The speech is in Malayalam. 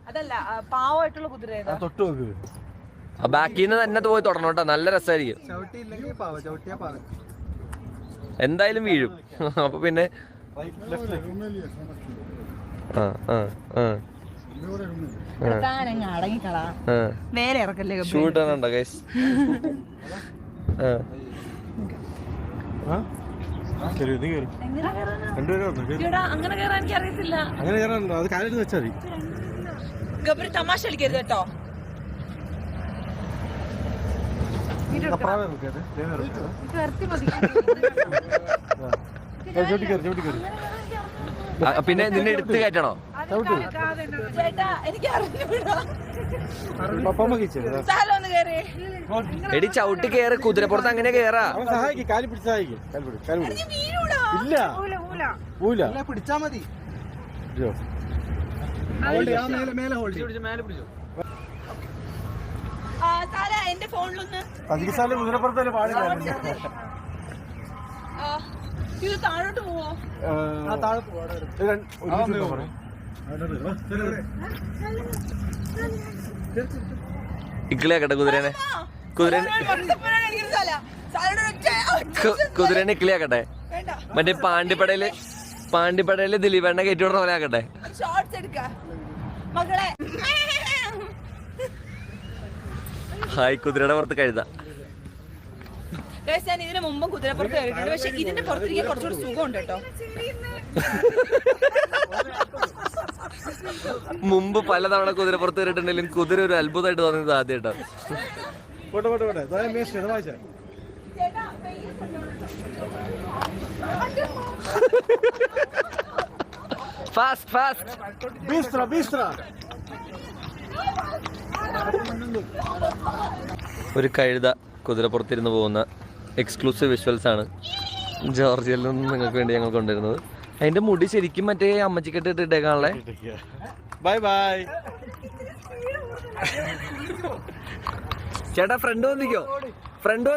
അതല്ല പാവമായിട്ടുള്ള കുതിര തൊട്ട് നോക്ക്. ബാക്കിൽ നിന്ന് തന്നെ പോയി തുടരണം കേട്ടോ, നല്ല രസമായിരിക്കും. എന്തായാലും വീഴും. അപ്പൊ പിന്നെ നേരെ ഇറക്കല്ലേ ഷൂട്ടാണോ ഗൈസ്? അങ്ങനെ കേറാൻ എനിക്ക് അറിയത്തില്ല. അങ്ങനെ കയറാനുണ്ടോ? അത് കാലിൽ വെച്ചാൽ മതി. ഗബ്രി തമാശ കളിക്കരുത് കേട്ടോ. പിന്നെ നിന്നെ എടുത്ത് കയറ്റണോ? ചേട്ടാ എനിക്ക് എടി ചവിട്ടി കേറ്, കുതിരപ്പുറത്ത് അങ്ങനെ കേറാ. പിടിച്ചാ മതി. എന്റെ ഫോണിലൊന്ന് കുതിരപ്പുറത്തല്ലേ പാടില്ല. ഇത് താഴോട്ട് പോവോ? ഇക്കിളിയാക്കട്ടെ കുതിരനെ, കുതിരനെ ഇക്കിളിയാക്കട്ടെ. മറ്റേ പാണ്ടിപ്പടയില് ദിലീപണ്ണ കയറ്റി വിടുന്ന പോലെ ആക്കട്ടെ. ഹായ്, കുതിരയുടെ പുറത്ത് കഴുത. ഞാൻ ഇതിന് മുമ്പും കുതിരപ്പുറത്ത് കയറിയിട്ടുണ്ട്, പക്ഷെ ഇതിന്റെ പുറത്തിരിക്കാൻ കുറച്ചുകൂടി സുഖമുണ്ട് കേട്ടോ. മുമ്പ് പലതവണ കുതിരപ്പുറത്ത് കയറിയിട്ടുണ്ടെങ്കിലും കുതിര ഒരു അത്ഭുതമായിട്ട് തോന്നിയത് ആദ്യമായിട്ടോ. Fast fast. ഒരു കഴുത കുതിരപ്പുറത്തിരുന്ന് പോകുന്ന എക്സ്ക്ലൂസീവ് വിഷ്വൽസ് ആണ് ജോർജിയയിൽ നിന്ന് നിങ്ങൾക്ക് വേണ്ടി ഞങ്ങൾ കൊണ്ടുവരുന്നത്. അതിന്റെ മുടി ശരിക്കും മറ്റേ അമ്മച്ചിക്കെട്ട് ഇട്ടേക്കാണല്ലേ. ബൈ ബൈ ചേട്ടാ, ഫ്രണ്ട് വന്നിക്കോ, ഫ്രണ്ട്